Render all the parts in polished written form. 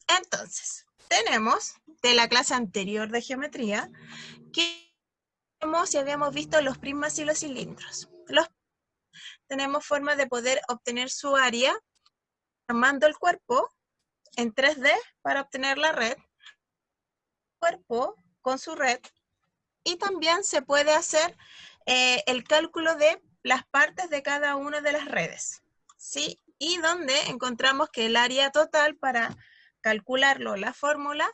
Entonces, tenemos de la clase anterior de geometría que habíamos visto los prismas y los cilindros. Tenemos forma de poder obtener su área armando el cuerpo en 3D para obtener la red, cuerpo con su red, y también se puede hacer el cálculo de las partes de cada una de las redes, ¿sí? Y donde encontramos que el área total para calcularlo, la fórmula,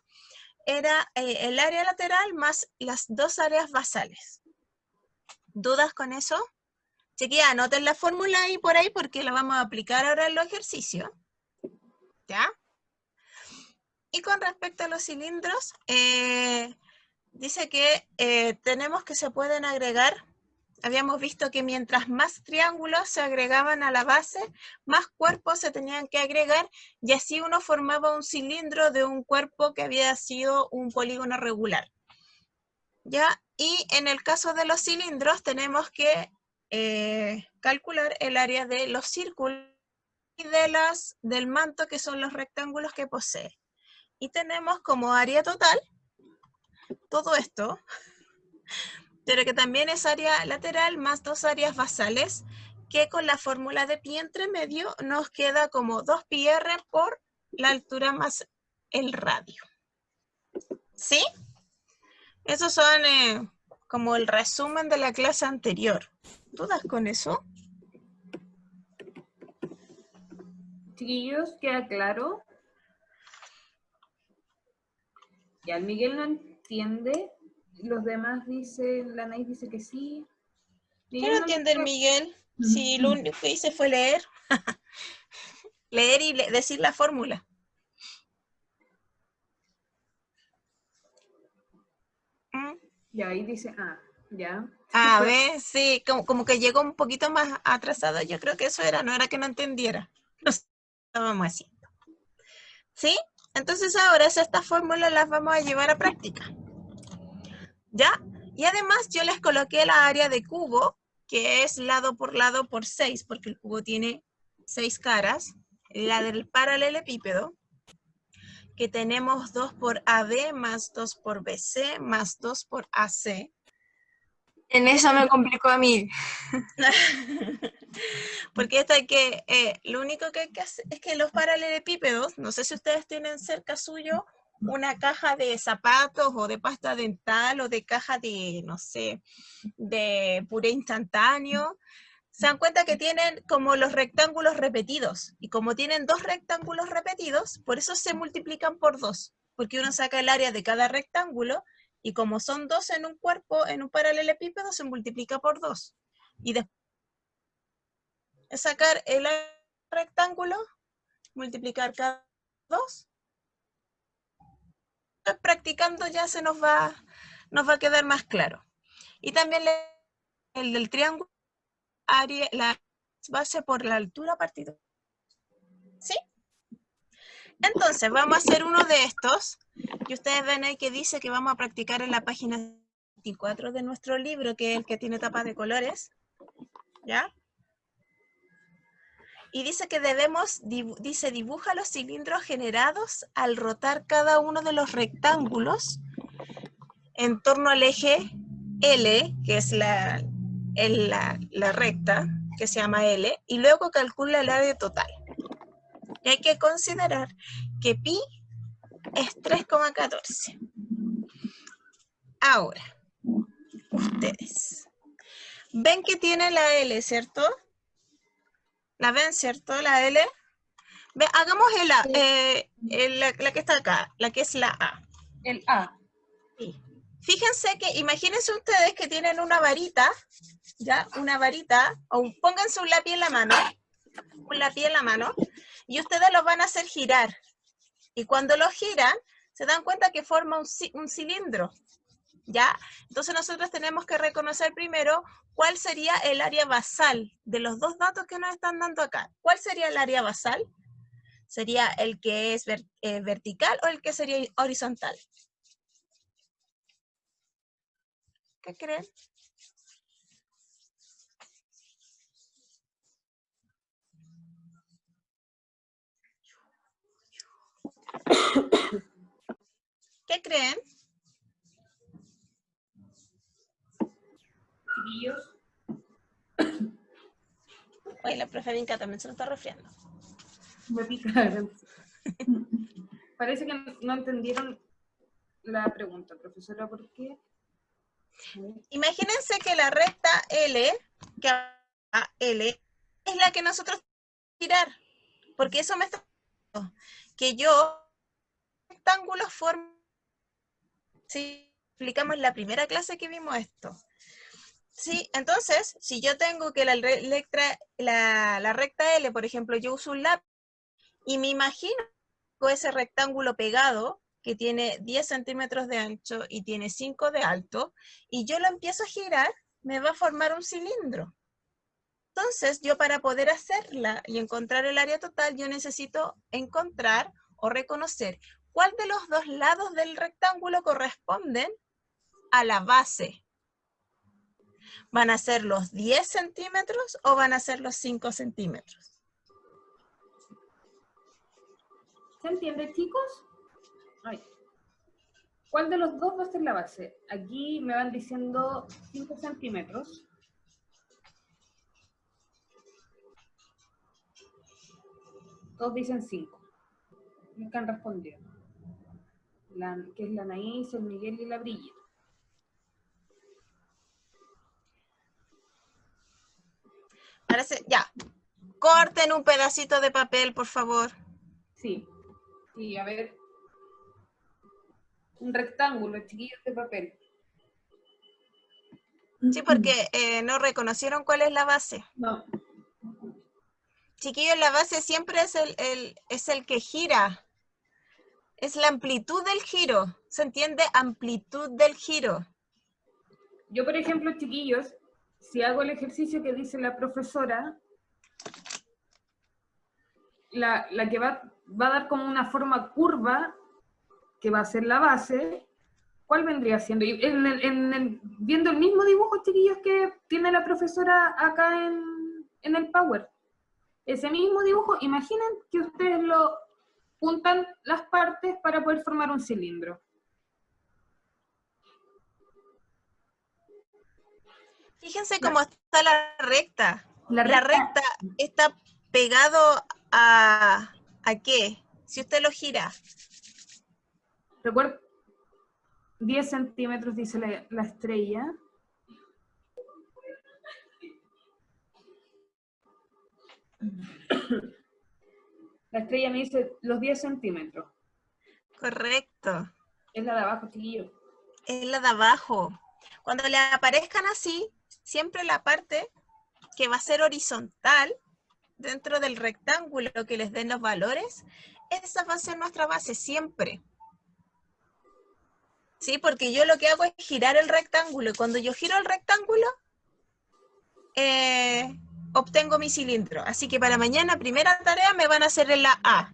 era el área lateral más las dos áreas basales. ¿Dudas con eso? Chiquilla, anoten la fórmula ahí por ahí porque la vamos a aplicar ahora en los ejercicios. ¿Ya? Y con respecto a los cilindros, dice que tenemos que se pueden agregar. Habíamos visto que mientras más triángulos se agregaban a la base, más cuerpos se tenían que agregar y así uno formaba un cilindro de un cuerpo que había sido un polígono regular. ¿Ya? Y en el caso de los cilindros tenemos que calcular el área de los círculos y del manto, que son los rectángulos que posee. Y tenemos como área total todo esto, pero que también es área lateral más dos áreas basales, que con la fórmula de pi entre medio nos queda como 2πr por la altura más el radio. ¿Sí? Esos son como el resumen de la clase anterior. ¿Dudas con eso? Chiquillos, ¿queda claro? Ya, el Miguel no entiende. Los demás dicen, la Anaís dice que sí. ¿Qué no entiende el Miguel? Si lo único que hice fue leer. Leer y decir la fórmula. Ya, ahí dice, ya. A ver, sí, como que llegó un poquito más atrasado. Yo creo que eso era, no era que no entendiera. No estábamos haciendo. ¿Sí? Entonces ahora estas fórmulas las vamos a llevar a práctica. ¿Ya? Y además yo les coloqué la área de cubo, que es lado por 6, porque el cubo tiene 6 caras. La del paralelepípedo, que tenemos 2 por AB más 2 por BC más 2 por AC. En eso me complicó a mí. Porque lo único que hay que hacer es que los paralelepípedos, no sé si ustedes tienen cerca suyo una caja de zapatos o de pasta dental o de caja de, no sé, de puré instantáneo, se dan cuenta que tienen como los rectángulos repetidos. Y como tienen dos rectángulos repetidos, por eso se multiplican por 2. Porque uno saca el área de cada rectángulo y como son 2 en un cuerpo, en un paralelepípedo, se multiplica por 2. Y después sacar el rectángulo, multiplicar cada 2. Practicando ya nos va a quedar más claro. Y también el del triángulo, la base por la altura partido. ¿Sí? Entonces, vamos a hacer uno de estos, que ustedes ven ahí que dice que vamos a practicar en la página 24 de nuestro libro, que es el que tiene tapa de colores. ¿Ya? Y dice que dibuja los cilindros generados al rotar cada uno de los rectángulos en torno al eje L, que es la recta, que se llama L, y luego calcula el área total. Y hay que considerar que pi es 3,14. Ahora, ustedes ven que tiene la L, ¿cierto? ¿La ven, cierto? La L. Hagamos la que está acá, la que es la A. El A. Sí. Fíjense que, imagínense ustedes que tienen una varita, ¿ya? Una varita, o pónganse un lápiz en la mano, y ustedes los van a hacer girar. Y cuando lo giran, se dan cuenta que forma un cilindro, ¿ya? Entonces nosotros tenemos que reconocer primero cuál sería el área basal de los dos datos que nos están dando acá. ¿Cuál sería el área basal? ¿Sería el que es vertical o el que sería horizontal? ¿Qué creen? ¿Qué creen? Chiquillos. Oye, la profe Vinca también se lo está resfriando. Me pica. Parece que no entendieron la pregunta, profesora, ¿por qué? Imagínense que la recta L, que L, es la que nosotros tirar, porque eso me está diciendo que yo rectángulos forman. Sí, explicamos en la primera clase que vimos esto. Sí, entonces, si yo tengo que la recta L, por ejemplo, yo uso un lápiz y me imagino ese rectángulo pegado que tiene 10 centímetros de ancho y tiene 5 de alto, y yo lo empiezo a girar, me va a formar un cilindro. Entonces, yo para poder hacerla y encontrar el área total, yo necesito encontrar o reconocer cuál de los dos lados del rectángulo corresponden a la base. ¿Van a ser los 10 centímetros o van a ser los 5 centímetros? ¿Se entiende, chicos? Ay. ¿Cuál de los dos va a ser la base? Aquí me van diciendo 5 centímetros. Todos dicen 5. Los que han respondido. Que es la Anaís, el Miguel y la Brigitte. Parece, ya. Corten un pedacito de papel, por favor. Sí. Sí, a ver. Un rectángulo, chiquillos, de papel. Sí, porque no reconocieron cuál es la base. No. Chiquillos, la base siempre es el que gira. Es la amplitud del giro. ¿Se entiende? Amplitud del giro. Yo, por ejemplo, chiquillos, si hago el ejercicio que dice la profesora, la que va a dar como una forma curva, que va a ser la base, ¿cuál vendría siendo? Viendo el mismo dibujo, chiquillos, que tiene la profesora acá en el Power. Ese mismo dibujo, imaginen que ustedes lo juntan las partes para poder formar un cilindro. Fíjense cómo está la recta. La La recta está pegado ¿a qué? Si usted lo gira. Recuerda, 10 centímetros dice la estrella. La estrella me dice los 10 centímetros. Correcto. Es la de abajo, chiquillo. Es la de abajo. Cuando le aparezcan así, siempre la parte que va a ser horizontal dentro del rectángulo que les den los valores, esa va a ser nuestra base siempre. ¿Sí? Porque yo lo que hago es girar el rectángulo y cuando yo giro el rectángulo, obtengo mi cilindro. Así que para mañana, primera tarea, me van a hacer en la A.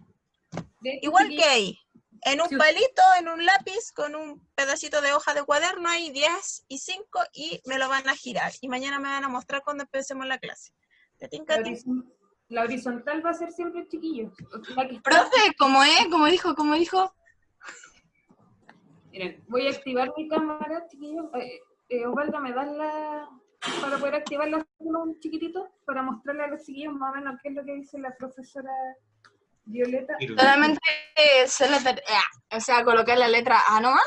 Igual que ahí. En un palito, en un lápiz, con un pedacito de hoja de cuaderno, hay 10 y 5 y me lo van a girar. Y mañana me van a mostrar cuando empecemos la clase. ¿Te tinca? La horizontal va a ser siempre, chiquillos. Profe, ¿cómo es? ¿Cómo dijo? Miren, voy a activar mi cámara, chiquillos. Osvaldo, ¿me das para poder activarla un chiquitito? Para mostrarle a los chiquillos más o menos qué es lo que dice la profesora Violeta. Solamente colocar la letra A nomás.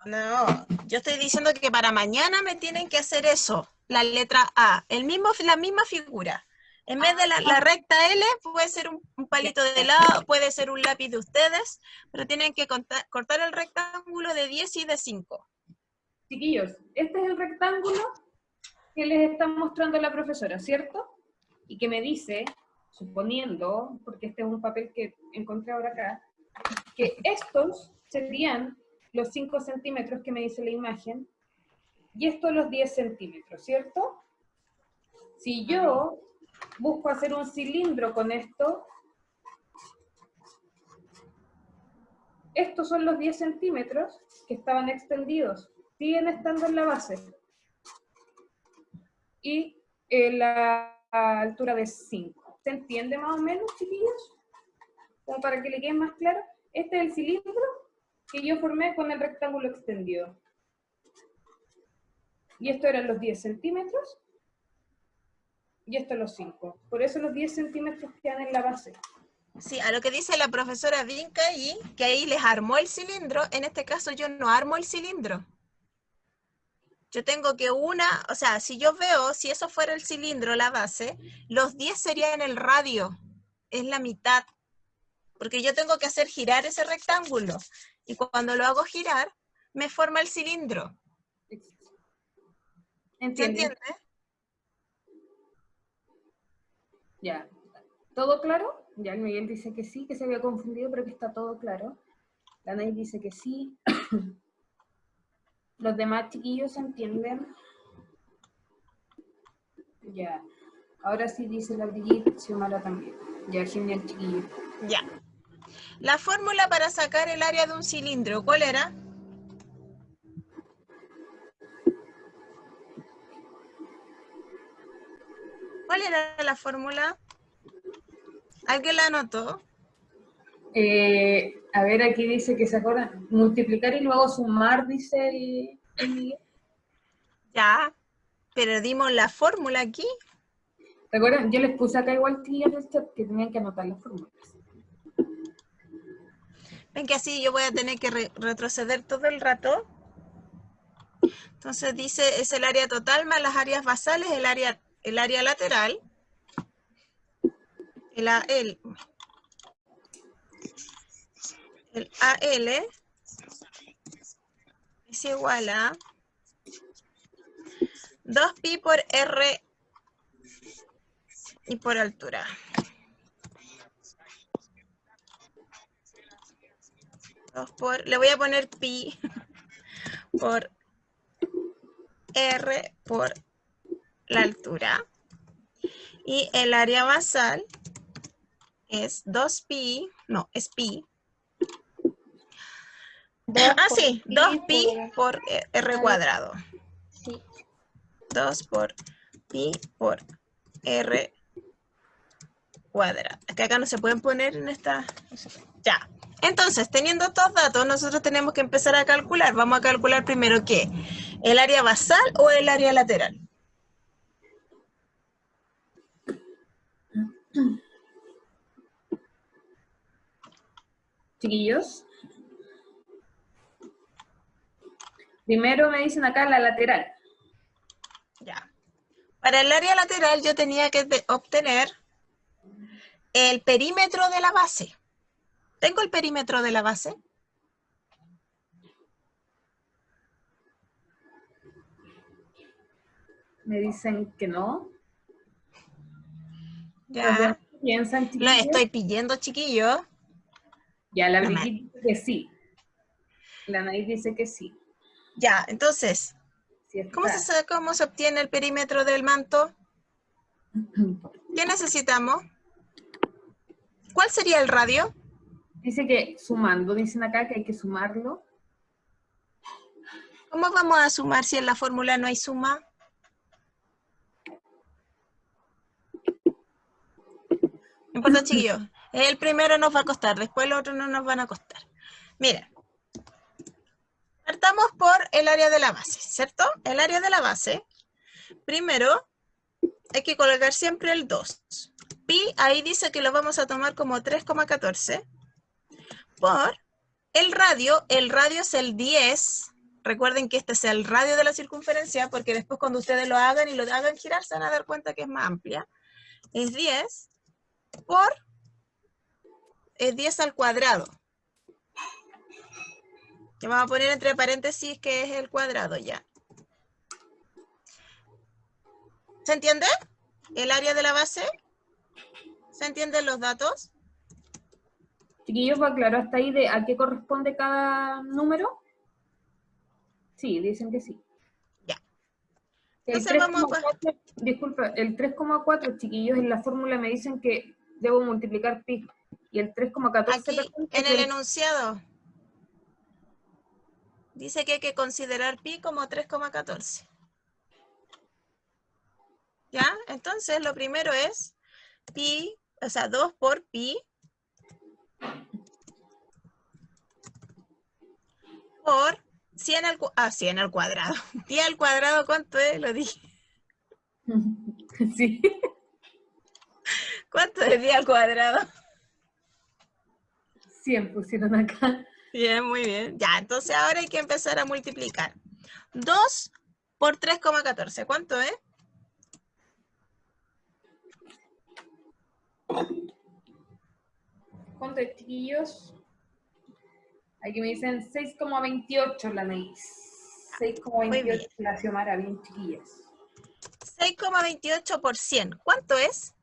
No, yo estoy diciendo que para mañana me tienen que hacer eso, la letra A, la misma figura. En vez de la recta L, puede ser un palito de lado, puede ser un lápiz de ustedes, pero tienen que cortar el rectángulo de 10 y de 5. Chiquillos, este es el rectángulo que les está mostrando la profesora, ¿cierto? Y que me dice, suponiendo, porque este es un papel que encontré ahora acá, que estos serían los 5 centímetros que me dice la imagen, y estos los 10 centímetros, ¿cierto? Si yo busco hacer un cilindro con esto, estos son los 10 centímetros que estaban extendidos, siguen estando en la base. Y la altura de 5. ¿Se entiende más o menos, chiquillos? como para que le quede más claro, este es el cilindro que yo formé con el rectángulo extendido. Y esto eran los 10 centímetros, y esto los 5. Por eso los 10 centímetros quedan en la base. Sí, a lo que dice la profesora Vinca ahí, que ahí les armó el cilindro, en este caso yo no armo el cilindro. Yo tengo que o sea, si yo veo, si eso fuera el cilindro, la base, los 10 serían el radio, es la mitad, porque yo tengo que hacer girar ese rectángulo, y cuando lo hago girar, me forma el cilindro. ¿Se entiende? Ya. ¿Todo claro? Ya el Miguel dice que sí, que se había confundido, pero que está todo claro. La Anaís dice que sí. Los demás chiquillos entienden. Ya. Ahora sí dice la Brigitte, Xiomara también. Ya, genial, chiquillos. Ya. La fórmula para sacar el área de un cilindro, ¿cuál era? ¿Cuál era la fórmula? ¿Alguien la anotó? A ver, aquí dice que se acuerdan. Multiplicar y luego sumar, dice el Miguel. Ya, pero dimos la fórmula aquí. ¿Recuerdan? Yo les puse acá igual que en el chat que tenían que anotar las fórmulas. Ven que así yo voy a tener que retroceder todo el rato. Entonces dice, es el área total más las áreas basales, el área lateral. El AL es igual a 2pi por R y por altura. Le voy a poner pi por R por la altura. Y el área basal es 2pi, no, es pi. Sí, 2pi por R cuadrado. Sí. 2 por pi por R cuadrado. Es que acá no se pueden poner en esta... Ya. Entonces, teniendo estos datos, nosotros tenemos que empezar a calcular. Vamos a calcular primero ¿qué? ¿El área basal o el área lateral? Chiquillos. Primero me dicen acá la lateral. Ya. Para el área lateral yo tenía que obtener el perímetro de la base. ¿Tengo el perímetro de la base? Me dicen que no. Ya. ¿Piensan, Lo chiquillos? estoy pidiendo, chiquillos. Ya, la No Brigitte dice que sí. La Anaís dice que sí. Ya, entonces, Sí ¿cómo se obtiene el perímetro del manto? ¿Qué necesitamos? ¿Cuál sería el radio? Dice que sumando, dicen acá que hay que sumarlo. ¿Cómo vamos a sumar si en la fórmula no hay suma? No importa, chiquillos. El primero nos va a costar, después el otro no nos van a costar. Miren. Partamos por el área de la base, ¿cierto? El área de la base, primero hay que colocar siempre el 2. Pi, ahí dice que lo vamos a tomar como 3,14. Por el radio es el 10. Recuerden que este es el radio de la circunferencia, porque después cuando ustedes lo hagan y lo hagan girar, se van a dar cuenta que es más amplia. Es 10 por 10 al cuadrado. Que vamos a poner entre paréntesis que es el cuadrado ya. ¿Se entiende? El área de la base. ¿Se entienden los datos? Chiquillos, ¿va claro hasta ahí de a qué corresponde cada número? Sí, dicen que sí. Ya. El 3,4, disculpa, el 3,4, chiquillos, en la fórmula me dicen que debo multiplicar pi. Y el 3,14... Aquí, en el enunciado, dice que hay que considerar pi como 3,14. ¿Ya? Entonces, lo primero es pi, o sea, 2 por pi por 100 100 al cuadrado. 10 al cuadrado, ¿cuánto es? Lo dije. Sí. ¿Cuánto es 10 al cuadrado? 100 pusieron acá. Bien, muy bien. Ya, entonces ahora hay que empezar a multiplicar. 2 por 3,14. ¿Cuánto es? ¿Cuánto es, chiquillos? Aquí me dicen 6,28 la Neis. Muy bien. 6,28 la Xiomara, bien chiquillas. 6,28 por 100. ¿Cuánto es?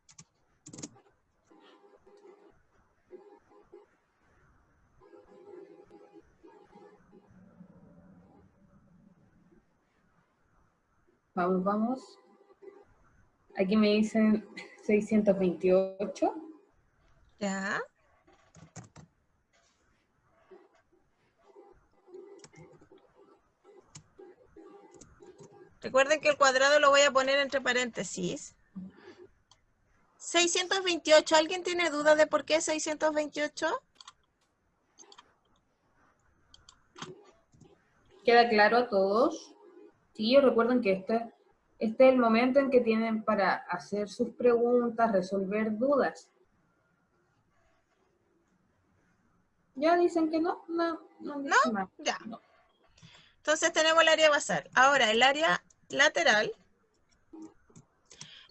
Vamos, vamos. Aquí me dicen 628. Ya. Recuerden que el cuadrado lo voy a poner entre paréntesis. 628. ¿Alguien tiene duda de por qué 628? ¿Queda claro a todos? Chiquillos, recuerden que este es el momento en que tienen para hacer sus preguntas, resolver dudas. ¿Ya dicen que no? No dicen nada. Ya. No. Entonces tenemos el área basal. Ahora el área lateral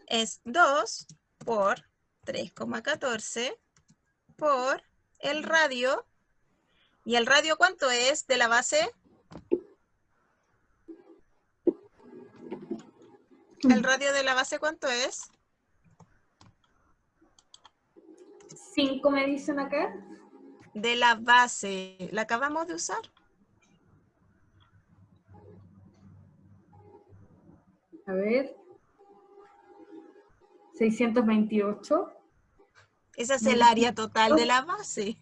es 2 por 3,14 por el radio. ¿Y el radio cuánto es de la base? ¿El radio de la base cuánto es? 5 me dicen acá. De la base. ¿La acabamos de usar? A ver. 628. Ese es el área total de la base.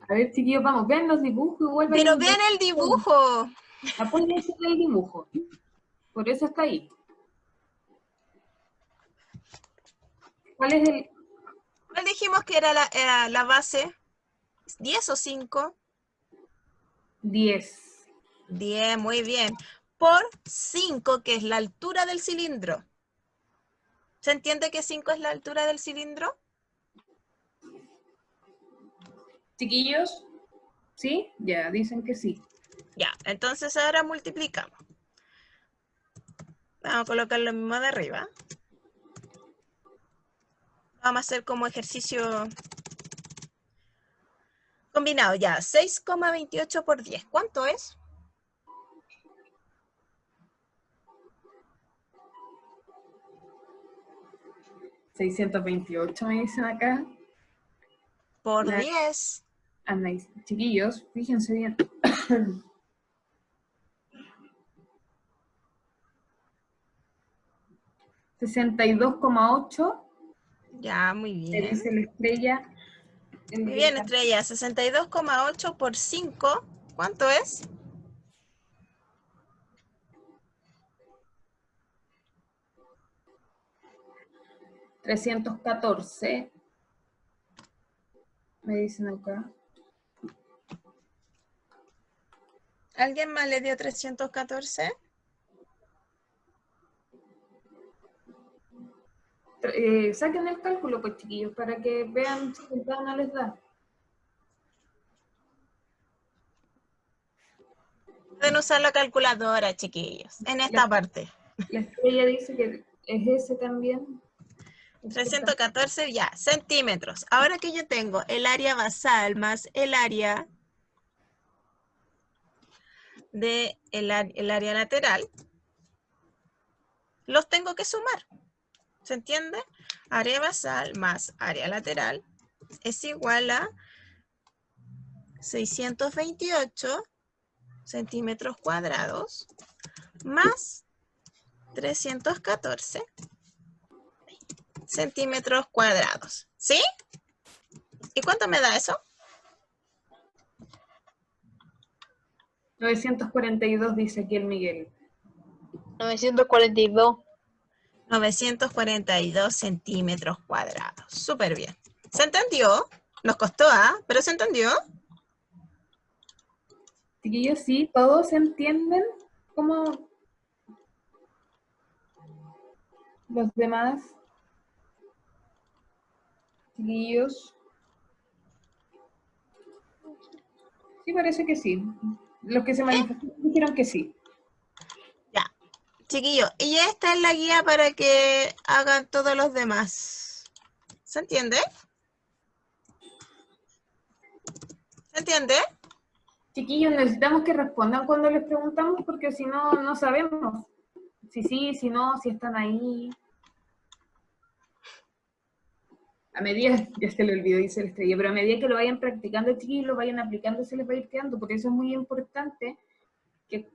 A ver, chiquillos, vamos, vean los dibujos y vuelvan. Pero vean el dibujo. Apóyense en el dibujo. Por eso está ahí. ¿Cuál es el...? ¿Cuál dijimos que era la base? ¿10 o 5? 10. 10, muy bien. Por 5, que es la altura del cilindro. ¿Se entiende que 5 es la altura del cilindro? Chiquillos, ¿sí? Ya, dicen que sí. Ya, entonces ahora multiplicamos. Vamos a colocar lo mismo de arriba. Vamos a hacer como ejercicio combinado. Ya, 6,28 por 10. ¿Cuánto es? $628 me dicen acá. Por 10. Chiquillos, fíjense bien. 62,8. Ya, muy Me bien. dice la estrella. Muy bien, Estrella. 62,8 por 5. ¿Cuánto es? $314. Me dicen acá. ¿Alguien más le dio 314? Saquen el cálculo, pues, chiquillos, para que vean si les da o no les da. Pueden usar la calculadora, chiquillos, en esta parte. La estrella dice que es ese también. 314 ya, centímetros. Ahora que yo tengo el área basal más el área de el área lateral, los tengo que sumar. ¿Se entiende? Área basal más área lateral es igual a 628 centímetros cuadrados más 314 centímetros cuadrados. ¿Sí? ¿Y cuánto me da eso? 942 dice aquí el Miguel. 942. 942 centímetros cuadrados. Súper bien. ¿Se entendió? Nos costó, ¿ah? ¿Pero se entendió? Chiquillos, sí, todos entienden cómo los demás, chiquillos. Sí, parece que sí. Los que se manifestaron dijeron que sí. Ya. Chiquillo, y esta es la guía para que hagan todos los demás. ¿Se entiende? ¿Se entiende? Chiquillos, necesitamos que respondan cuando les preguntamos porque si no, no sabemos. Si sí, si no, si están ahí. A medida, ya se le olvidó, dice el estrella, pero a medida que lo vayan practicando, chiquillos, lo vayan aplicando, se les va a ir quedando. Por eso es muy importante que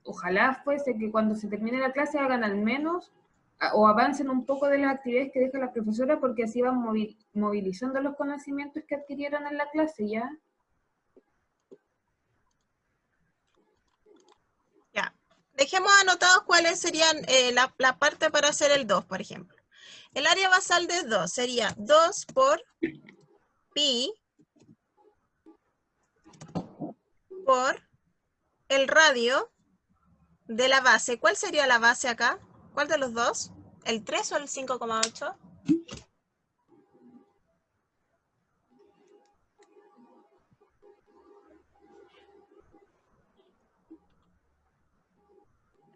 ojalá fuese que cuando se termine la clase hagan al menos o avancen un poco de las actividades que deja la profesora, porque así van movilizando los conocimientos que adquirieron en la clase, ¿ya? Ya. Dejemos anotados cuáles serían la parte para hacer el 2, por ejemplo. El área basal de 2 sería 2 por pi por el radio de la base. ¿Cuál sería la base acá? ¿Cuál de los dos? ¿El 3 o el 5,8?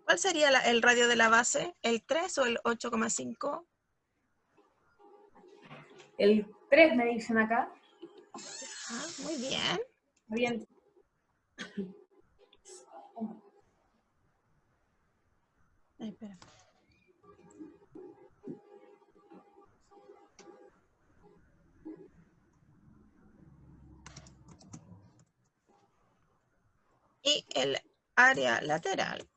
¿Cuál sería el radio de la base? ¿El 3 o el 8,5? El 3 me dicen acá. Ah, muy bien. Bien. Ay, espera. Y el área lateral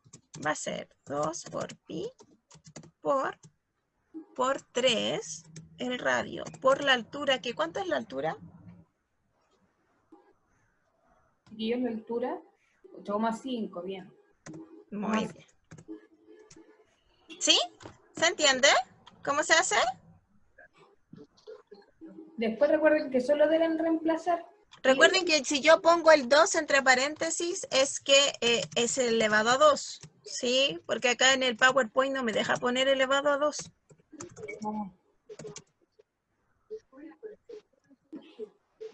va a ser 2 por pi por 3 el radio por la altura. ¿Que ¿Cuánto es la altura? Chiquillos, la altura, 8,5, bien. Muy bien. ¿Sí? ¿Se entiende? ¿Cómo se hace? Después recuerden que solo deben reemplazar. Recuerden que si yo pongo el 2 entre paréntesis es que es elevado a 2, ¿sí? Porque acá en el PowerPoint no me deja poner elevado a 2.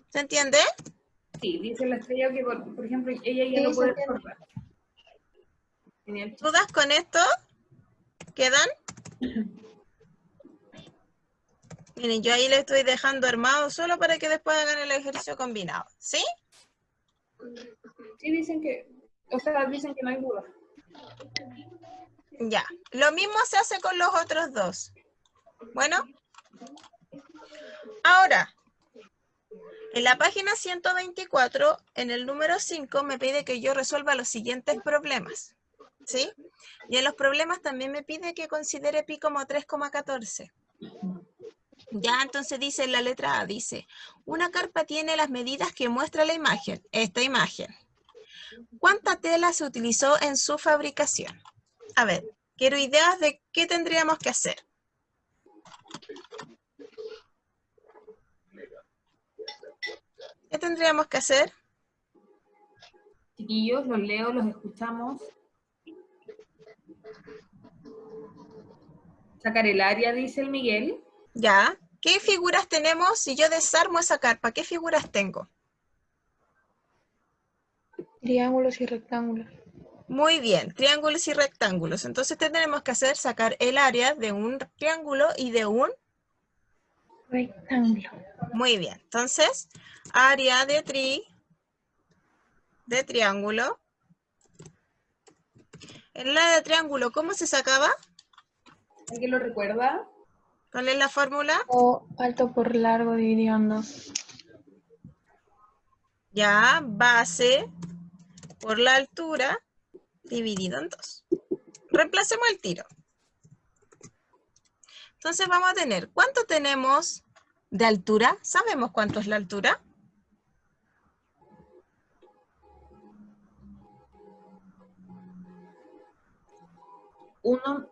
¿Se entiende? Sí, dice la estrella que, por ejemplo, ella ya Sí, lo se puede entiende. recordar. Genial. ¿Dudas con esto? ¿Quedan? Miren, yo ahí le estoy dejando armado solo para que después hagan el ejercicio combinado, ¿sí? Sí, dicen que, o sea, dicen que no hay duda. Ya. Lo mismo se hace con los otros dos. Bueno. Ahora, en la página 124, en el número 5, me pide que yo resuelva los siguientes problemas, ¿sí? Y en los problemas también me pide que considere pi como 3,14. Ya, entonces dice en la letra A, dice, una carpa tiene las medidas que muestra la imagen, esta imagen. ¿Cuánta tela se utilizó en su fabricación? A ver, quiero ideas de qué tendríamos que hacer. ¿Qué tendríamos que hacer? Chiquillos, los leo, los escuchamos. Sacar el área, dice el Miguel. Ya. ¿Qué figuras tenemos si yo desarmo esa carpa? ¿Qué figuras tengo? Triángulos y rectángulos. Muy bien, triángulos y rectángulos. Entonces tendremos que hacer sacar el área de un triángulo y de un... Rectángulo. Muy bien, entonces, área de triángulo. En el área de triángulo, ¿cómo se sacaba? ¿Alguien lo recuerda? ¿Cuál es la fórmula? O alto por largo dividido en 2. Ya, base por la altura dividido en 2. Reemplacemos el tiro. Entonces vamos a tener, ¿cuánto tenemos de altura? ¿Sabemos cuánto es la altura? Uno,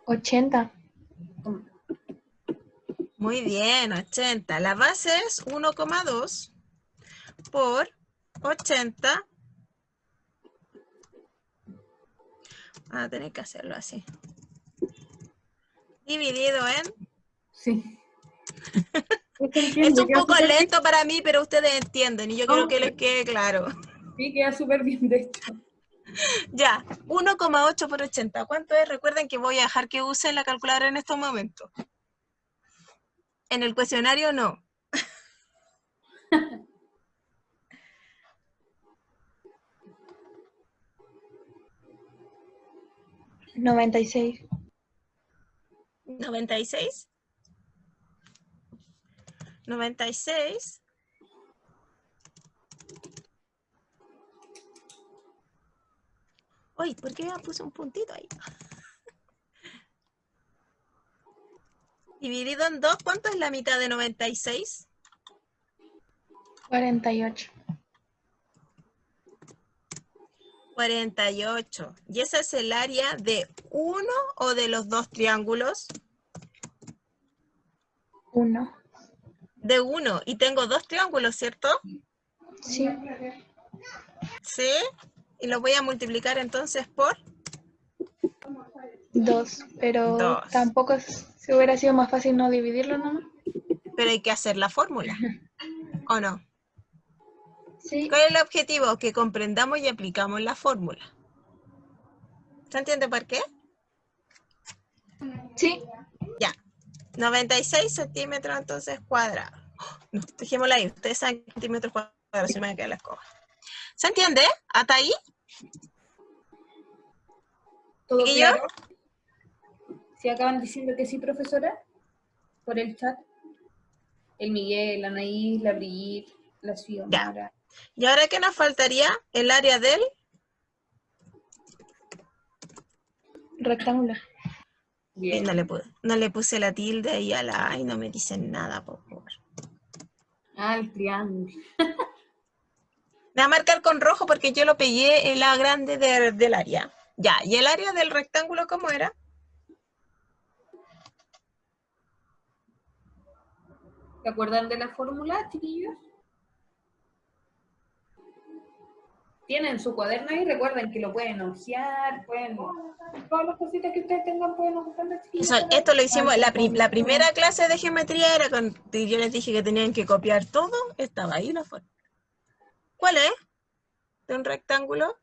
80. Muy bien, 80. La base es 1,2 por 80. Vamos a tener que hacerlo así. Dividido en... Sí. Se Es entiende, un queda poco súper bien. lento para mí, pero ustedes entienden y yo quiero que les quede claro. Sí, queda súper bien, de hecho. Ya, 1,8 por 80. ¿Cuánto es? Recuerden que voy a dejar que usen la calculadora en estos momentos. En el cuestionario no. $96. 96. 96. Uy, ¿por qué me puse un puntito ahí? Dividido en 2, ¿cuánto es la mitad de 96? 48. 48. ¿Y esa es el área de uno o de los dos triángulos? 1. De uno. Y tengo dos triángulos, ¿cierto? Sí. Sí. Y lo voy a multiplicar entonces por 2. Pero 2. tampoco se hubiera sido más fácil no dividirlo nomás. Pero hay que hacer la fórmula, ¿o no? Sí. ¿Cuál es el objetivo? Que comprendamos y aplicamos la fórmula. ¿Se entiende por qué? Sí. Ya. 96 centímetros entonces cuadrados. No, dejémosla ahí. Ustedes saben centímetros cuadrados, si me va a quedar la escoba. ¿Se entiende? ¿Hasta ahí? ¿Todo ¿Chiquillo? claro? ¿Se acaban diciendo que sí, profesora? Por el chat. El Miguel, la Anaís, la Brigitte, la Ya. Xiomara. ¿Y ahora qué nos faltaría? El área del... Rectangular. Bien. No le puse la tilde ahí a la... Ay, no me dicen nada, por favor. Ah, el triángulo. Me va a marcar con rojo porque yo lo pegué en la grande del área. Ya, ¿y el área del rectángulo cómo era? ¿Se acuerdan de la fórmula, chiquillos? Tienen su cuaderno ahí, recuerden que lo pueden ojear, pueden... Todas las cositas que ustedes tengan pueden ocuparlas, chiquillos. Esto lo hicimos, la primera clase de geometría era con... Yo les dije que tenían que copiar todo, estaba ahí la forma. ¿Cuál es? ¿De un rectángulo?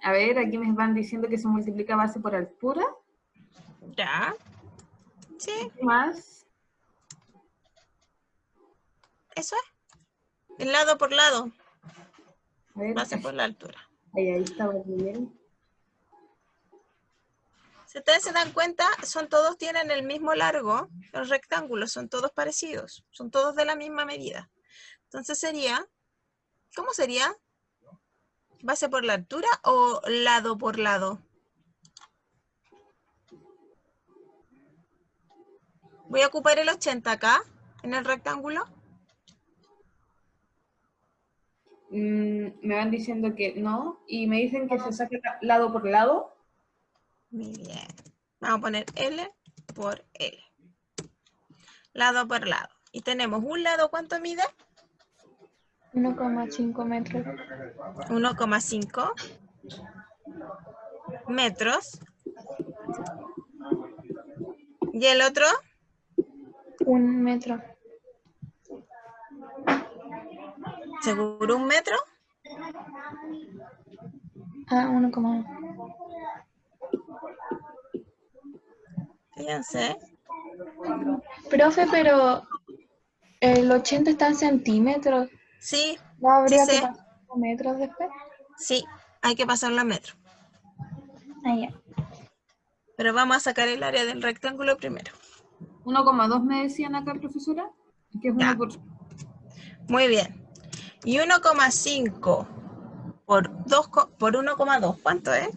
A ver, aquí me van diciendo que se multiplica base por altura. Ya. Sí, ¿Qué más? eso es. El lado por lado, A ver, base por la altura. ahí estaba bien. Si ustedes se dan cuenta, todos tienen el mismo largo, los rectángulos son todos parecidos, son todos de la misma medida. Entonces sería, ¿cómo sería? ¿Base por la altura o lado por lado? Voy a ocupar el 80 acá, en el rectángulo. Me van diciendo que no, y me dicen que se saque lado por lado. Muy bien. Vamos a poner L por L. Lado por lado. Y tenemos un lado, ¿cuánto mide? 1,5 metros. 1,5 metros. ¿Y el otro? 1 metro. ¿Seguro 1 metro? Ah, 1,1. Fíjense. Profe, pero el 80 está en centímetros. Sí, ¿No sí habría que sé. pasar metros después? Sí, hay que pasarlo a metro. Ah, ya. Pero vamos a sacar el área del rectángulo primero. 1,2 me decían acá, profesora, que es Ya. 1 por... Muy bien. Y 1,5 por 1,2, ¿cuánto es?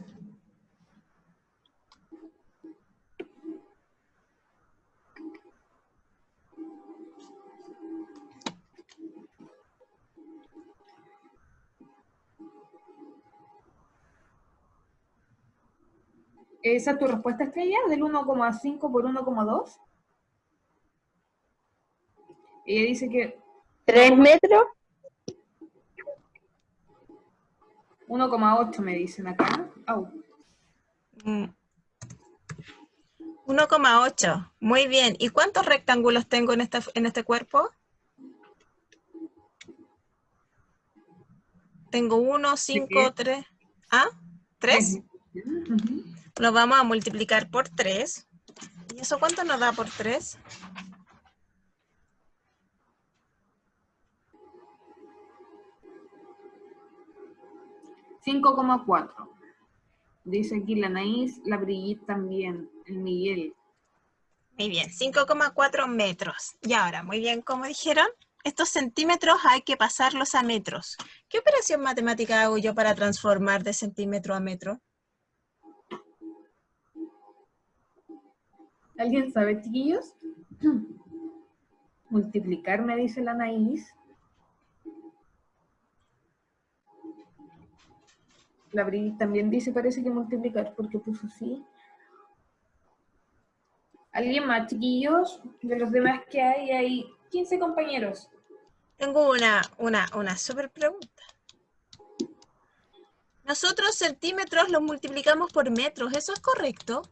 ¿Esa es tu respuesta, Estrella? ¿Del 1,5 por 1,2? Ella dice que 3 metros. 1,8 me dicen acá. Au. 1,8. Muy bien. ¿Y cuántos rectángulos tengo en este cuerpo? Tengo 1, 5, 3. ¿Ah? ¿3? Ujú. Lo vamos a multiplicar por 3. ¿Y eso cuánto nos da por 3? 5,4. Dice aquí la Anaís, la Brigitte también, el Miguel. Muy bien, 5,4 metros. Y ahora, muy bien, como dijeron, estos centímetros hay que pasarlos a metros. ¿Qué operación matemática hago yo para transformar de centímetro a metro? ¿Alguien sabe, chiquillos? Multiplicar, me dice la Anaís. La Brigitte también dice, parece que multiplicar, porque puso sí. ¿Alguien más, chiquillos? De los demás que hay 15 compañeros. Tengo una súper pregunta. Nosotros centímetros los multiplicamos por metros, ¿eso es correcto?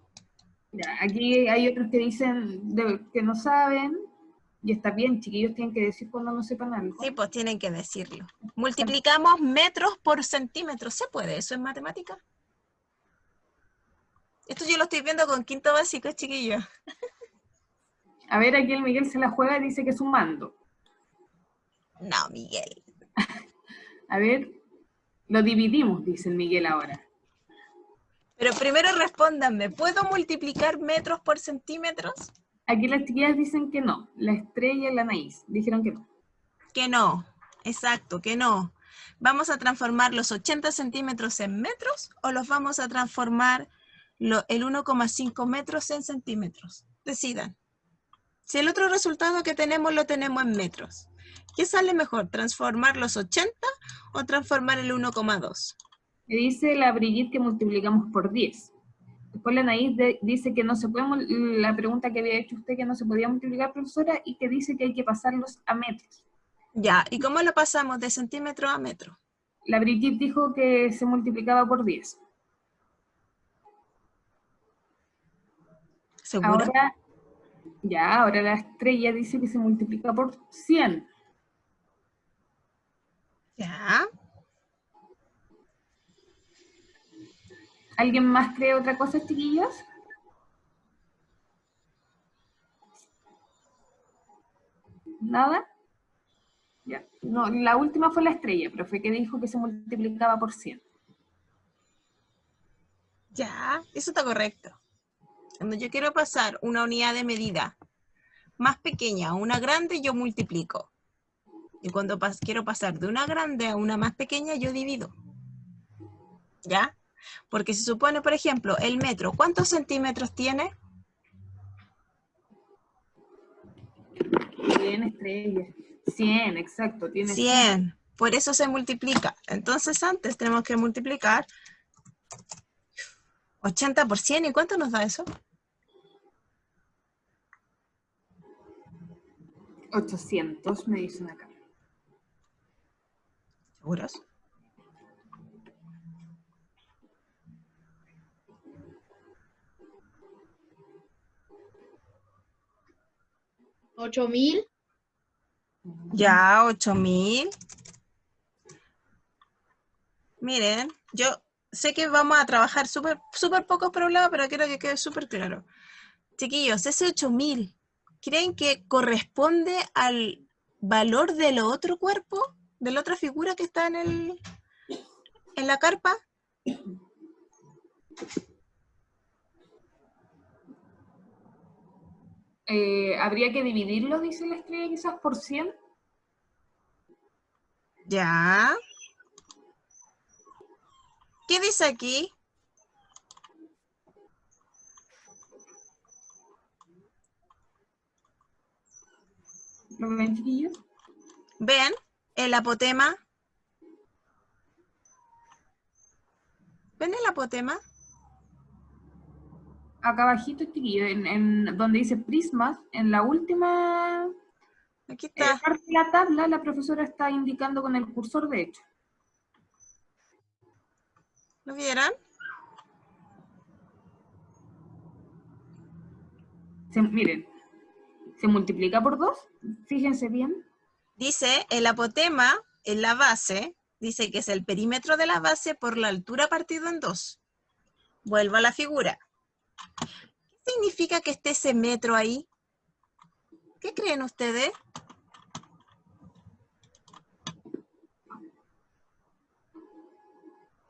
Ya, aquí hay otros que dicen que no saben, y está bien, chiquillos tienen que decir cuando no sepan algo. Sí, pues tienen que decirlo. Multiplicamos metros por centímetros, ¿se puede eso en matemática? Esto yo lo estoy viendo con quinto básico, chiquillos. A ver, aquí el Miguel se la juega y dice que es un mando. No, Miguel. A ver, lo dividimos, dice el Miguel ahora. Pero primero respóndanme, ¿puedo multiplicar metros por centímetros? Aquí las chiquillas dicen que no, la Estrella y la Anaís dijeron que no. Que no, exacto, que no. ¿Vamos a transformar los 80 centímetros en metros o los vamos a transformar el 1,5 metros en centímetros? Decidan. Si el otro resultado que tenemos lo tenemos en metros, ¿qué sale mejor? ¿Transformar los 80 o transformar el 1,2? Me dice la Brigitte que multiplicamos por 10. Después la Anaís dice que no se puede, la pregunta que había hecho usted, que no se podía multiplicar, profesora, y que dice que hay que pasarlos a metros. Ya, ¿y cómo lo pasamos de centímetro a metro? La Brigitte dijo que se multiplicaba por 10. ¿Seguro? Ahora la Estrella dice que se multiplica por 100. Ya. ¿Alguien más cree otra cosa, chiquillos? ¿Nada? Ya. No, la última fue la Estrella, profe, que dijo que se multiplicaba por 100. Ya, eso está correcto. Cuando yo quiero pasar una unidad de medida más pequeña a una grande, yo multiplico. Y cuando quiero pasar de una grande a una más pequeña, yo divido. ¿Ya? Porque se supone, por ejemplo, el metro, ¿cuántos centímetros tiene? Bien, Estrella. 100, exacto, tiene 100. Por eso se multiplica. Entonces antes tenemos que multiplicar 80 por 100. ¿Y cuánto nos da eso? 800, me dicen acá. ¿Seguros? ¿8.000? Ya, 8.000. Miren, yo sé que vamos a trabajar súper pocos problemas, pero quiero que quede súper claro. Chiquillos, ese 8.000, ¿creen que corresponde al valor del otro cuerpo? ¿De la otra figura que está en la carpa? Habría que dividirlo, dice la Estrella, quizás por 100. Ya. ¿Qué dice aquí? ¿Lo ven, chiquillos? ¿Ven el apotema? ¿Ven el apotema? acá abajito, chiquillo, en donde dice prismas, en la última Aquí está. parte de la tabla, la profesora está indicando con el cursor derecho. ¿Lo vieron? Miren, se multiplica por 2, fíjense bien. Dice el apotema en la base, dice que es el perímetro de la base por la altura partido en 2. Vuelvo a la figura. ¿Qué significa que esté ese metro ahí? ¿Qué creen ustedes?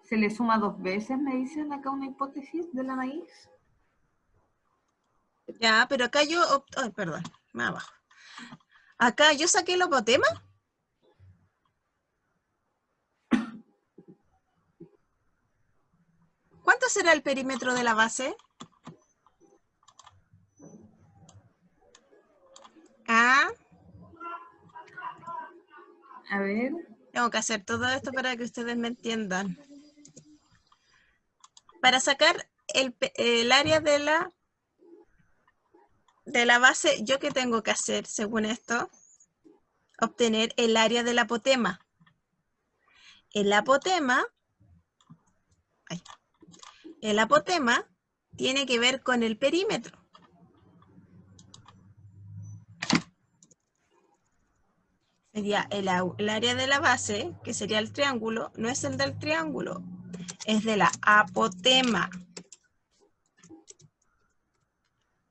Se le suma 2 veces, me dicen acá una hipótesis de la maíz. Ya, pero acá yo... Ay, perdón, más abajo. Acá yo saqué el apotema. ¿Cuánto será el perímetro de la base? Ah, A ver, tengo que hacer todo esto para que ustedes me entiendan. Para sacar el área de la base, ¿yo qué tengo que hacer según esto? Obtener el área del apotema. El apotema tiene que ver con el perímetro. Sería el área de la base, que sería el triángulo, no es el del triángulo, es de la apotema.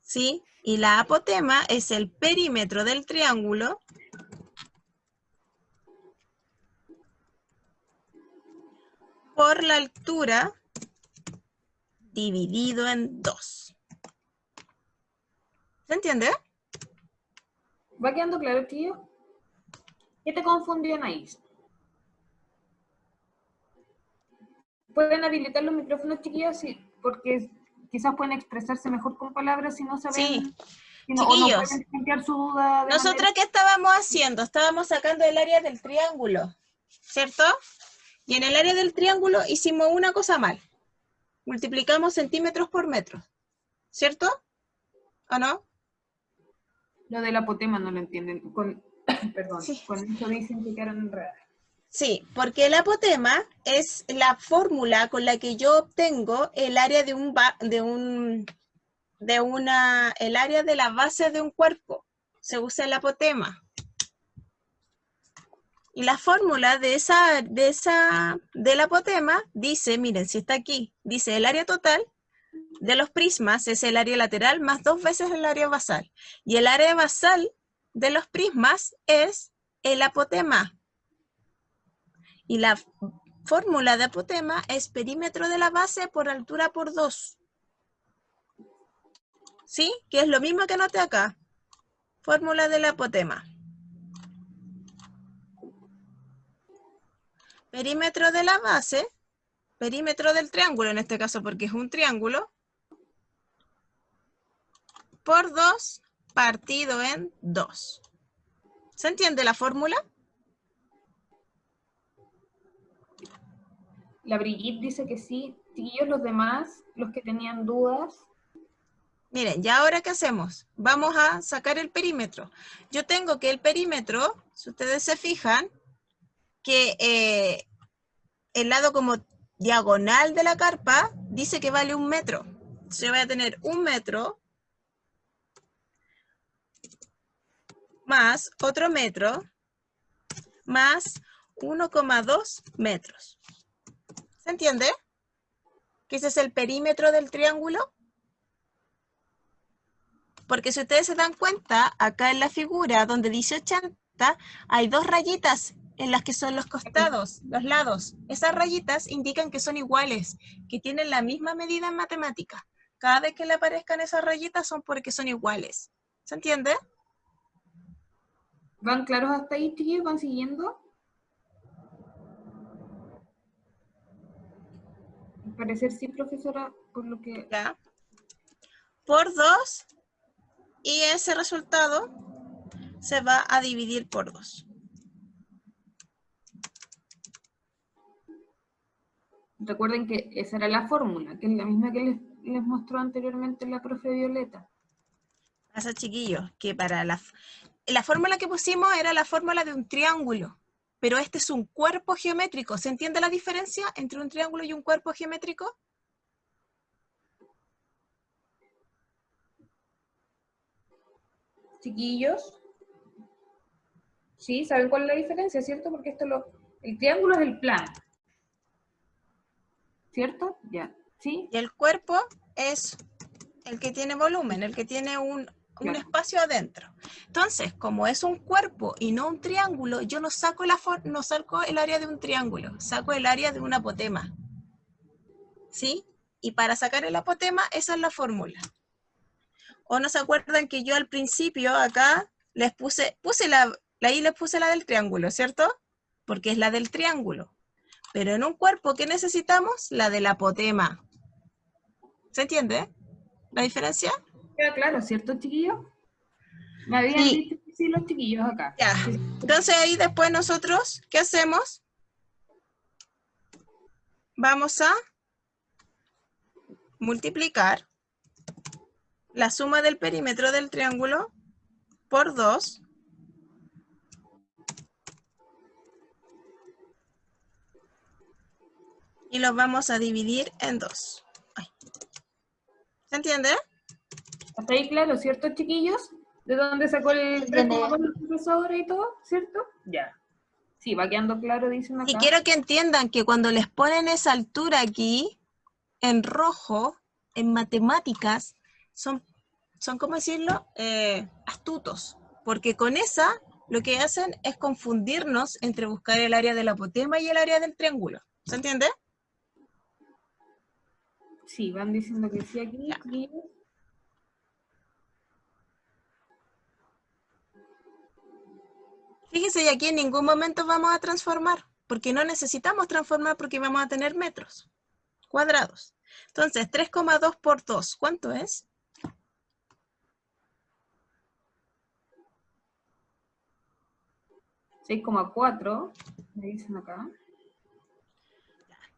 ¿Sí? Y la apotema es el perímetro del triángulo por la altura dividido en 2. ¿Se entiende? ¿va quedando claro, tío? ¿Qué te confundió, Anaís? ¿Pueden habilitar los micrófonos, chiquillos? Sí, porque quizás pueden expresarse mejor con palabras si no saben, Sí. o no Chiquillos, pueden plantear su duda de ¿nosotros qué estábamos haciendo? Estábamos sacando el área del triángulo, ¿cierto? Y en el área del triángulo hicimos una cosa mal. Multiplicamos centímetros por metros, ¿cierto? ¿O no? Lo del apotema no lo entienden. Perdón, Sí. con eso dicen que quedaron enredadas. Sí, porque el apotema es la fórmula con la que yo obtengo el área el área de la base de un cuerpo. Se usa el apotema. Y la fórmula del apotema dice, miren, si está aquí, dice el área total de los prismas es el área lateral más 2 veces el área basal. Y el área basal de los prismas es el apotema. Y la fórmula de apotema es perímetro de la base por altura por 2. ¿Sí? Que es lo mismo que anoté acá. Fórmula del apotema. Perímetro de la base, perímetro del triángulo en este caso porque es un triángulo, por 2 partido en 2. ¿Se entiende la fórmula? La Brigitte dice que sí. Chiquillos, los demás, los que tenían dudas. Miren, ¿ya ahora qué hacemos? Vamos a sacar el perímetro. Yo tengo que el perímetro, si ustedes se fijan, que el lado como diagonal de la carpa dice que vale 1 metro. Entonces yo voy a tener 1 metro más otro metro más 1,2 metros. ¿Se entiende? Que ese es el perímetro del triángulo. Porque si ustedes se dan cuenta, acá en la figura donde dice 80, hay 2 rayitas en las que son los costados, los lados. Esas rayitas indican que son iguales, que tienen la misma medida en matemática. Cada vez que le aparezcan esas rayitas son porque son iguales. ¿Se entiende? ¿Van claros hasta ahí, chiquillos? ¿Van siguiendo? Al parecer sí, profesora, por lo que... Ya. Por 2, y ese resultado se va a dividir por 2. Recuerden que esa era la fórmula, que es la misma que les les mostró anteriormente la profe Violeta. Pasa, chiquillos, que para la fórmula que pusimos era la fórmula de un triángulo, pero este es un cuerpo geométrico. ¿Se entiende la diferencia entre un triángulo y un cuerpo geométrico? Chiquillos. Sí, ¿saben cuál es la diferencia, cierto? Porque el triángulo es el plano. ¿Cierto? Ya. ¿Sí? Y el cuerpo es el que tiene volumen, el que tiene un Claro. espacio adentro. Entonces, como es un cuerpo y no un triángulo, yo no saco el área de un triángulo, saco el área de un apotema. ¿Sí? Y para sacar el apotema, esa es la fórmula. ¿O no se acuerdan que yo al principio acá les puse ahí les puse la del triángulo, ¿cierto? Porque es la del triángulo. Pero en un cuerpo, ¿qué necesitamos? La del apotema. ¿Se entiende la diferencia? Queda claro, ¿cierto, chiquillos? Me habían Sí. dicho que sí los chiquillos acá. Ya. Entonces ahí después nosotros, ¿qué hacemos? Vamos a multiplicar la suma del perímetro del triángulo por 2. Y los vamos a dividir en 2. ¿Se entiende? ¿Hasta ahí claro, cierto, chiquillos? ¿De dónde sacó el 3,2 el profesor y todo? ¿Cierto? Ya. Sí, va quedando claro, dicen acá. Y quiero que entiendan que cuando les ponen esa altura aquí, en rojo, en matemáticas, son ¿cómo decirlo? Astutos. Porque con esa, lo que hacen es confundirnos entre buscar el área del apotema y el área del triángulo. ¿Se entiende? Sí, van diciendo que sí aquí, Ya. chiquillos. Fíjense, y aquí en ningún momento vamos a transformar, porque no necesitamos transformar porque vamos a tener metros cuadrados. Entonces, 3,2 por 2, ¿cuánto es? 6,4, me dicen acá.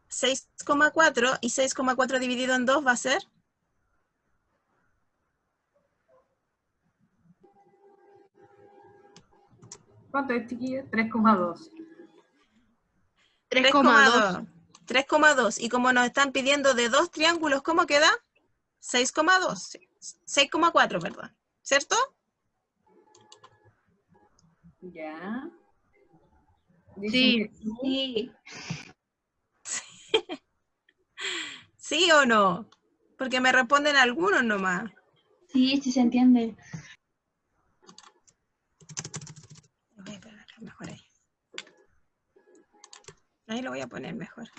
6,4 y 6,4 dividido en 2 va a ser... ¿Cuánto es, chiquillos? 3,2. 3,2. 3,2. Y como nos están pidiendo de dos triángulos, ¿cómo queda? 6,2. 6,4, perdón. ¿Cierto? Ya. Dicen Sí. que sí. Sí. ¿Sí o no? Porque me responden algunos nomás. Sí, sí se entiende. Lo voy a pegar mejor ahí. Ahí lo voy a poner mejor.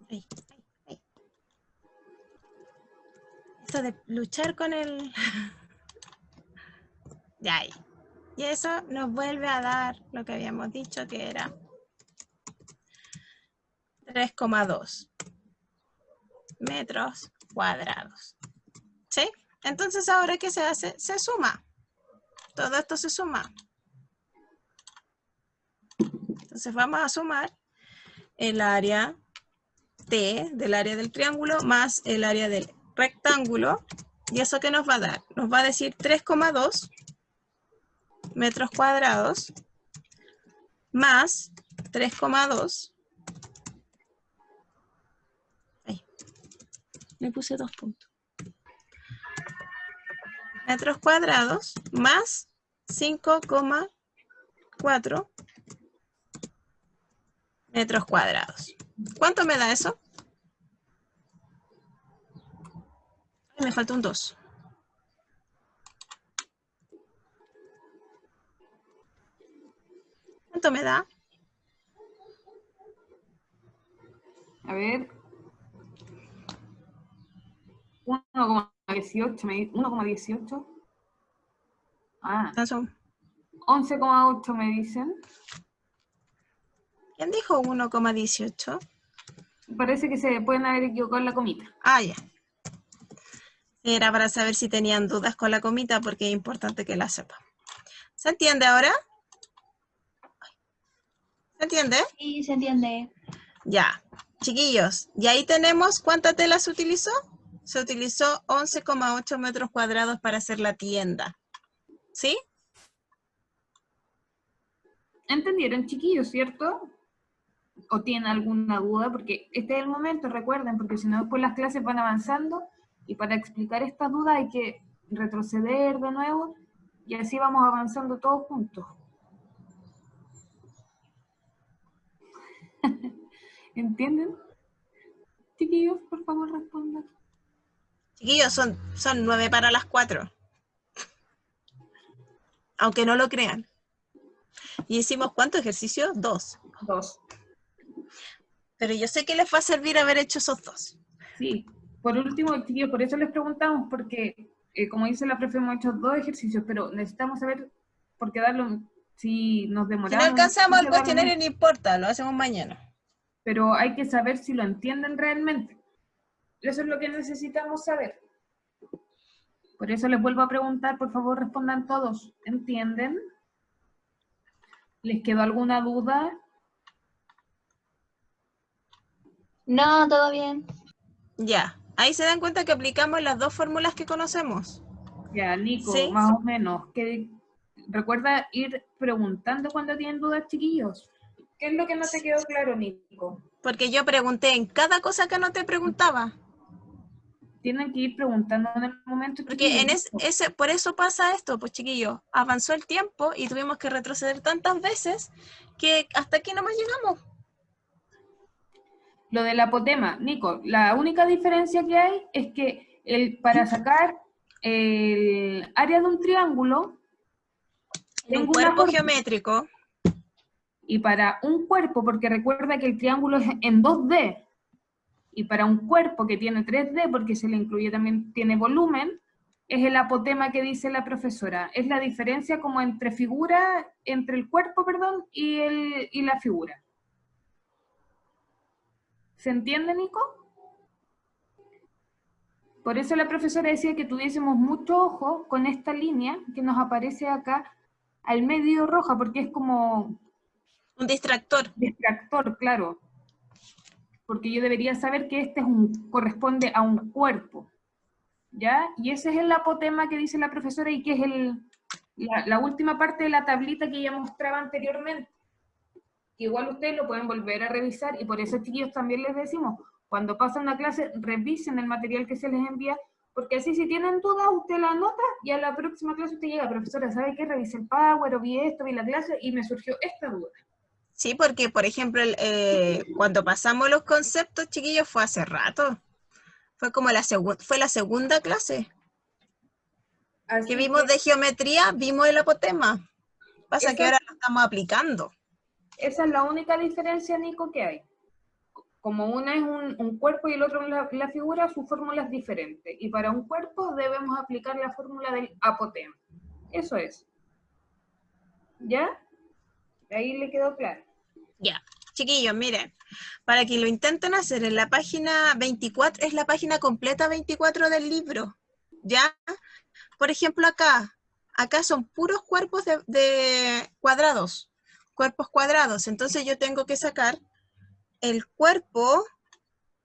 Ahí, ahí, ahí. Eso de luchar con el... Ya ahí. Y eso nos vuelve a dar lo que habíamos dicho que era 3,2 metros cuadrados. ¿Sí? Entonces, ¿ahora qué se hace? Se suma. Todo esto se suma. Entonces vamos a sumar el área T del área del triángulo más el área del rectángulo. ¿Y eso qué nos va a dar? Nos va a decir 3,2 metros cuadrados más 3,2. Ahí. Le puse 2 puntos. Metros cuadrados más 5,4 metros cuadrados. ¿Cuánto me da eso? Me falta un 2. ¿Cuánto me da? A ver. 1,18. 1,18. Ah, Eso. 11,8 me dicen. ¿Quién dijo 1,18? Parece que se pueden haber equivocado en la comita. Ah, ya. Era para saber si tenían dudas con la comita porque es importante que la sepan. ¿Se entiende ahora? ¿Se entiende? Sí, se entiende. Ya, chiquillos, y ahí tenemos cuánta tela se utilizó. Se utilizó 11,8 metros cuadrados para hacer la tienda. ¿Sí? ¿Entendieron, chiquillos, cierto? ¿O tienen alguna duda? Porque este es el momento, recuerden, porque si no después las clases van avanzando y para explicar estas dudas hay que retroceder de nuevo y así vamos avanzando todos juntos. ¿Entienden? Chiquillos, por favor, respondan. Chiquillos, son 9 para las 4. Aunque no lo crean. ¿Y hicimos cuántos ejercicios? 2. 2. Pero yo sé que les va a servir haber hecho esos 2. Sí. Por último, chiquillos, por eso les preguntamos, porque como dice la profe, hemos hecho 2 ejercicios, pero necesitamos saber, porque darlo, si nos Si demoramos... no alcanzamos el hay que darlo cuestionario, no importa, lo hacemos mañana. pero hay que saber si lo entienden realmente. Eso es lo que necesitamos saber. Por eso les vuelvo a preguntar, por favor respondan todos. ¿Entienden? ¿Les quedó alguna duda? No, todo bien. Ya, ahí se dan cuenta que aplicamos las 2 fórmulas que conocemos. Ya, Nico, ¿Sí? más o menos. Recuerda ir preguntando cuando tienen dudas, chiquillos. ¿Qué es lo que no te quedó claro, Nico? Porque yo pregunté en cada cosa que no te preguntaba. Tienen que ir preguntando en el momento, Porque en chiquillos. por eso pasa esto, pues chiquillos. Avanzó el tiempo y tuvimos que retroceder tantas veces que hasta aquí nomás llegamos. Lo del apotema, Nico, la única diferencia que hay es que para sacar el área de un triángulo, En un tengo una cuerpo fórmula. geométrico. Y para un cuerpo, porque recuerda que el triángulo es en 2D, y para un cuerpo que tiene 3D, porque se le incluye también, tiene volumen, es el apotema que dice la profesora. Es la diferencia como entre figura, entre el cuerpo, perdón, y la figura. ¿Se entiende, Nico? Por eso la profesora decía que tuviésemos mucho ojo con esta línea que nos aparece acá al medio roja, porque es como Un distractor. distractor, claro. Porque yo debería saber que este corresponde a un cuerpo, ¿ya? Y ese es el apotema que dice la profesora y que es la última parte de la tablita que ya mostraba anteriormente. Igual ustedes lo pueden volver a revisar y por eso, chiquillos, también les decimos, cuando pasan una clase, revisen el material que se les envía, porque así si tienen dudas, usted la anota y a la próxima clase usted llega, profesora, ¿sabe qué? Revisé el Power, o vi esto, vi la clase y me surgió esta duda. Sí, porque, por ejemplo, cuando pasamos los conceptos, chiquillos, fue hace rato. Fue como fue la segunda clase. Así Que vimos de geometría, vimos el apotema. Pasa que ahora lo estamos aplicando. Esa es la única diferencia, Nico, que hay. Como una es un cuerpo y el otro la figura, su fórmula es diferente. Y para un cuerpo debemos aplicar la fórmula del apotema. Eso es. ¿Ya? Ahí le quedó claro. Ya. Chiquillos, miren, para que lo intenten hacer en la página 24, es la página completa 24 del libro. ¿Ya? Por ejemplo, acá son puros cuerpos de cuadrados. Cuerpos cuadrados. Entonces yo tengo que sacar el cuerpo,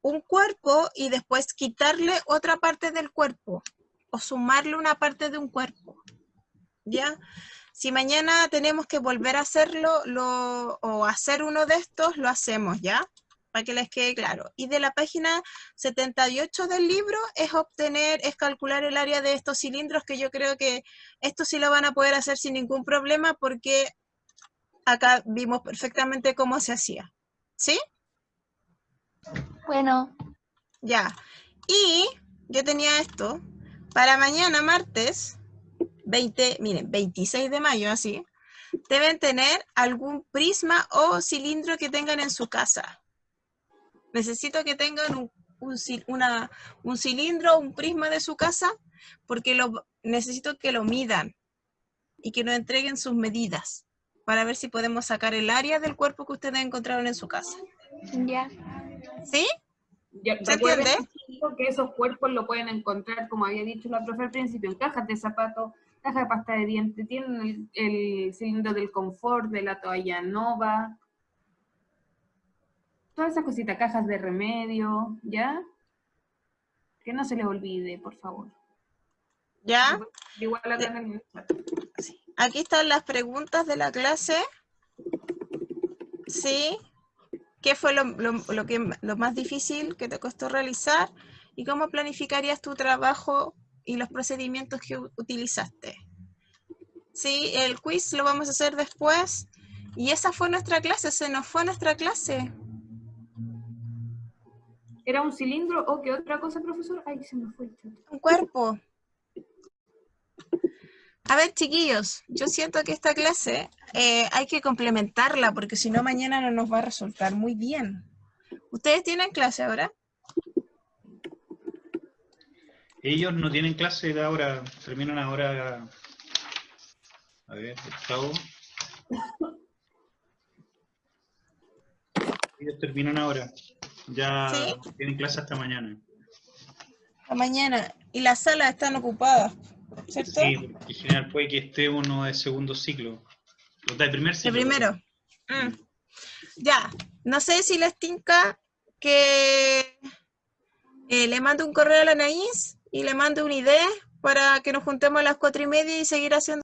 un cuerpo, y después quitarle otra parte del cuerpo. O sumarle una parte de un cuerpo. ¿Ya? Si mañana tenemos que volver a hacerlo o hacer uno de estos, lo hacemos, ¿ya? Para que les quede claro. Y de la página 78 del libro es calcular el área de estos cilindros, que yo creo que esto sí lo van a poder hacer sin ningún problema porque acá vimos perfectamente cómo se hacía. ¿Sí? Bueno, Ya. Y yo tenía esto para mañana, martes 26 de mayo, así. Deben tener algún prisma o cilindro que tengan en su casa. Necesito que tengan un cilindro o un prisma de su casa porque necesito que lo midan y que nos entreguen sus medidas para ver si podemos sacar el área del cuerpo que ustedes encontraron en su casa. ya. ¿Sí? Ya, ¿Se recuerden entiende? que esos cuerpos lo pueden encontrar, como había dicho la profe al principio, en cajas de zapatos, cajas de pasta de dientes, tienen el cilindro del confort, de la toalla Nova, Todas esas cositas, cajas de remedio, ¿ya? Que no se les olvide, por favor. ¿Ya? Igual acá en el chat. Sí. Aquí están las preguntas de la clase. ¿Sí? ¿Qué fue lo más difícil que te costó realizar? ¿Y cómo planificarías tu trabajo y los procedimientos que utilizaste? Sí, el quiz lo vamos a hacer después. Y esa fue nuestra clase, se nos fue nuestra clase. ¿Era un cilindro o qué otra cosa, profesor? Ay, se me fue el chat. Un cuerpo. A ver, chiquillos, yo siento que esta clase hay que complementarla porque si no mañana no nos va a resultar muy bien. ¿Ustedes tienen clase ahora? Ellos no tienen clase de ahora, terminan ahora. A ver, Gustavo. Ellos terminan ahora. Ya ¿Sí? tienen clase hasta mañana. La mañana. Y las salas están ocupadas, ¿cierto? Sí, porque en general puede que esté uno de segundo ciclo. O de primer De ciclo. primero. perdón. Ya. No sé si les tinca que le mando un correo a la Anaís y le mando una idea para que nos juntemos a las 4:30 y seguir haciendo